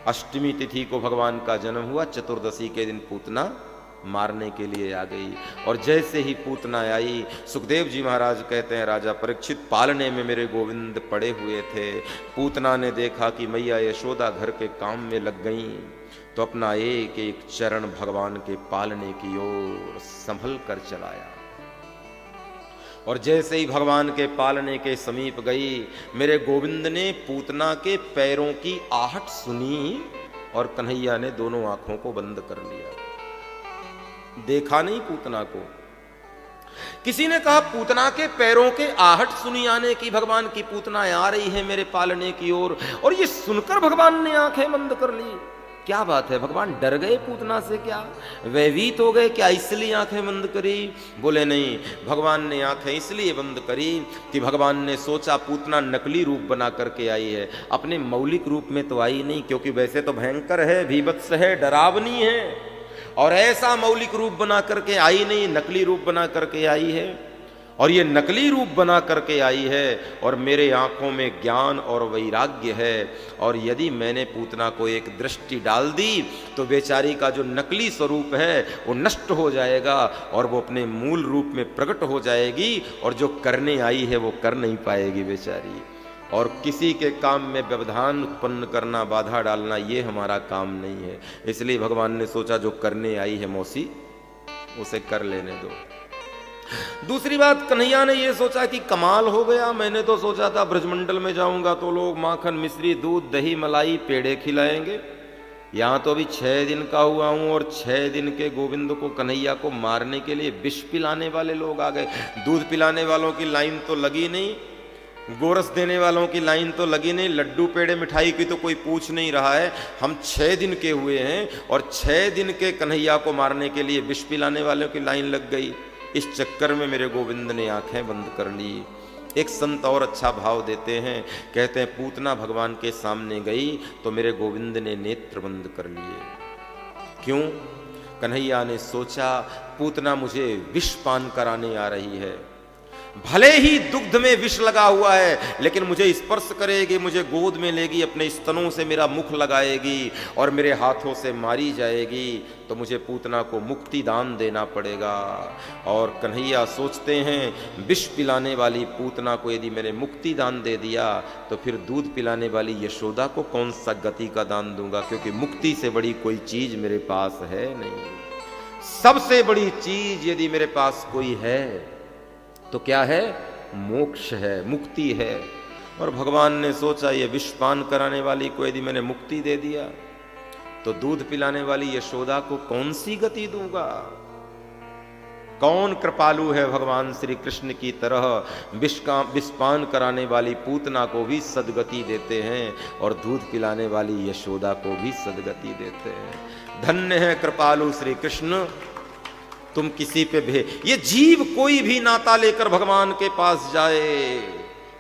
अष्टमी तिथि को भगवान का जन्म हुआ, चतुर्दशी के दिन पूतना मारने के लिए आ गई। और जैसे ही पूतना आई, सुखदेव जी महाराज कहते हैं राजा परीक्षित पालने में मेरे गोविंद पड़े हुए थे। पूतना ने देखा कि मैया यशोदा घर के काम में लग गई, तो अपना एक एक चरण भगवान के पालने की ओर संभल कर चलाया। और जैसे ही भगवान के पालने के समीप गई, मेरे गोविंद ने पूतना के पैरों की आहट सुनी और कन्हैया ने दोनों आंखों को बंद कर लिया। देखा नहीं पूतना को। किसी ने कहा पूतना के पैरों के आहट सुनी आने की, भगवान की पूतना आ रही है मेरे पालने की ओर। और ये सुनकर भगवान ने आंखें बंद कर ली। क्या बात है, भगवान डर गए पूतना से, क्या भयभीत हो गए क्या, इसलिए आंखें बंद करी? बोले नहीं, भगवान ने आंखें इसलिए बंद करी कि भगवान ने सोचा पूतना नकली रूप बना करके आई है, अपने मौलिक रूप में तो आई नहीं, क्योंकि वैसे तो भयंकर है, भीभत्स है, डरावनी है, और ऐसा मौलिक रूप बना करके आई नहीं, नकली रूप बना करके आई है। और ये नकली रूप बना करके आई है, और मेरे आंखों में ज्ञान और वैराग्य है। और यदि मैंने पूतना को एक दृष्टि डाल दी तो बेचारी का जो नकली स्वरूप है वो नष्ट हो जाएगा, और वो अपने मूल रूप में प्रकट हो जाएगी, और जो करने आई है वो कर नहीं पाएगी बेचारी। और किसी के काम में व्यवधान उत्पन्न करना, बाधा डालना, ये हमारा काम नहीं है। इसलिए भगवान ने सोचा जो करने आई है मौसी, उसे कर लेने दो। दूसरी बात, कन्हैया ने यह सोचा कि कमाल हो गया, मैंने तो सोचा था ब्रजमंडल में जाऊंगा तो लोग माखन मिश्री दूध दही मलाई पेड़े खिलाएंगे। यहां तो अभी 6 दिन का हुआ हूं, और 6 दिन के गोविंद को, कन्हैया को मारने के लिए विष पिलाने वाले लोग आ गए। दूध पिलाने वालों की लाइन तो लगी नहीं, गोरस देने वालों की लाइन तो लगी नहीं, लड्डू पेड़े मिठाई की तो कोई पूछ नहीं रहा है। हम 6 दिन के हुए हैं, और 6 दिन के कन्हैया को मारने के लिए विष पिलाने वालों की लाइन लग गई। इस चक्कर में मेरे गोविंद ने आंखें बंद कर ली। एक संत और अच्छा भाव देते हैं, कहते हैं पूतना भगवान के सामने गई तो मेरे गोविंद ने नेत्र बंद कर लिए। क्यों? कन्हैया ने सोचा पूतना मुझे विष पान कराने आ रही है, भले ही दुग्ध में विष लगा हुआ है, लेकिन मुझे स्पर्श करेगी, मुझे गोद में लेगी, अपने स्तनों से मेरा मुख लगाएगी, और मेरे हाथों से मारी जाएगी, तो मुझे पूतना को मुक्ति दान देना पड़ेगा। और कन्हैया सोचते हैं विष पिलाने वाली पूतना को यदि मैंने मुक्ति दान दे दिया तो फिर दूध पिलाने वाली यशोदा को कौन सा गति का दान दूंगा, क्योंकि मुक्ति से बड़ी कोई चीज मेरे पास है नहीं। सबसे बड़ी चीज यदि मेरे पास कोई है तो क्या है? मोक्ष है, मुक्ति है। और भगवान ने सोचा ये विष पान कराने वाली को यदि मैंने मुक्ति दे दिया तो दूध पिलाने वाली यशोदा को कौन सी गति दूंगा? कौन कृपालु है भगवान श्री कृष्ण की तरह विष पान कराने वाली पूतना को भी सदगति देते हैं, और दूध पिलाने वाली यशोदा को भी सदगति देते हैं। धन्य है कृपालु श्री कृष्ण, तुम किसी पे ये जीव कोई भी नाता लेकर भगवान के पास जाए,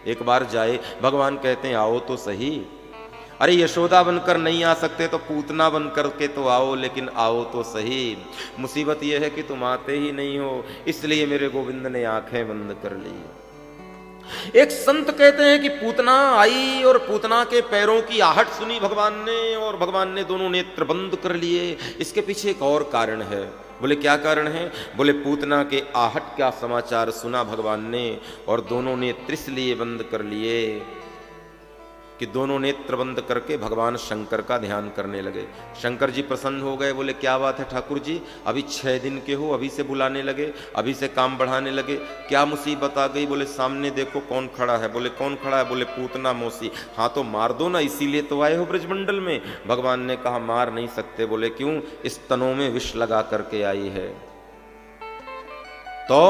एक बार जाए, भगवान कहते हैं आओ तो सही। अरे यशोदा बनकर नहीं आ सकते तो पूतना बनकर के तो आओ, लेकिन आओ तो सही। मुसीबत यह है कि तुम आते ही नहीं हो, इसलिए मेरे गोविंद ने आंखें बंद कर ली। एक संत कहते हैं कि पूतना आई और पूतना के पैरों की आहट सुनी भगवान ने, और भगवान ने दोनों नेत्र बंद कर लिए। इसके पीछे एक और कारण है। बोले क्या कारण है? बोले पूतना के आहट का समाचार सुना भगवान ने, और दोनों नेत्र इसलिए बंद कर लिए कि दोनों नेत्र बंद करके भगवान शंकर का ध्यान करने लगे। शंकर जी प्रसन्न हो गए, बोले क्या बात है ठाकुर जी, अभी 6 दिन के हो, अभी से बुलाने लगे, अभी से काम बढ़ाने लगे, क्या मुसीबत आ गई? बोले सामने देखो कौन खड़ा है। बोले कौन खड़ा है? बोले पूतना मौसी। हाँ तो मार दो ना, इसीलिए तो आए हो ब्रजमंडल में। भगवान ने कहा मार नहीं सकते। बोले क्यों? इस तनों में विष लगा करके आई है। तो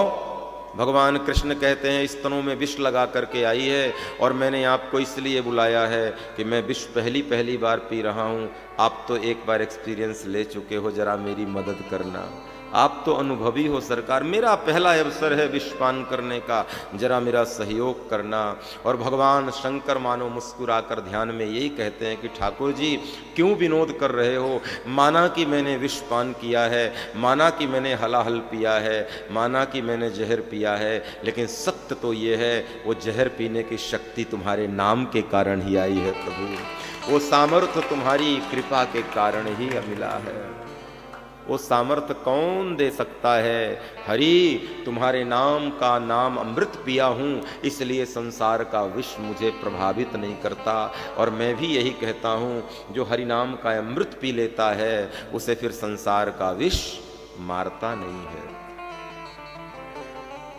भगवान कृष्ण कहते हैं इस तनों में विष लगा करके आई है, और मैंने आपको इसलिए बुलाया है कि मैं विष पहली बार पी रहा हूँ। आप तो एक बार एक्सपीरियंस ले चुके हो, जरा मेरी मदद करना। आप तो अनुभवी हो सरकार, मेरा पहला अवसर है विषपान करने का, जरा मेरा सहयोग करना। और भगवान शंकर मानो मुस्कुराकर ध्यान में यही कहते हैं कि ठाकुर जी क्यों विनोद कर रहे हो, माना कि मैंने विषपान किया है, माना कि मैंने हलाहल पिया है, माना कि मैंने जहर पिया है, लेकिन सत्य तो ये है वो जहर पीने की शक्ति तुम्हारे नाम के कारण ही आई है प्रभु, वो सामर्थ्य तुम्हारी कृपा के कारण ही मिला है। वो सामर्थ्य कौन दे सकता है? हरि, तुम्हारे नाम का नाम अमृत पिया हूँ, इसलिए संसार का विष मुझे प्रभावित नहीं करता। और मैं भी यही कहता हूँ, जो हरि नाम का अमृत पी लेता है उसे फिर संसार का विष मारता नहीं है।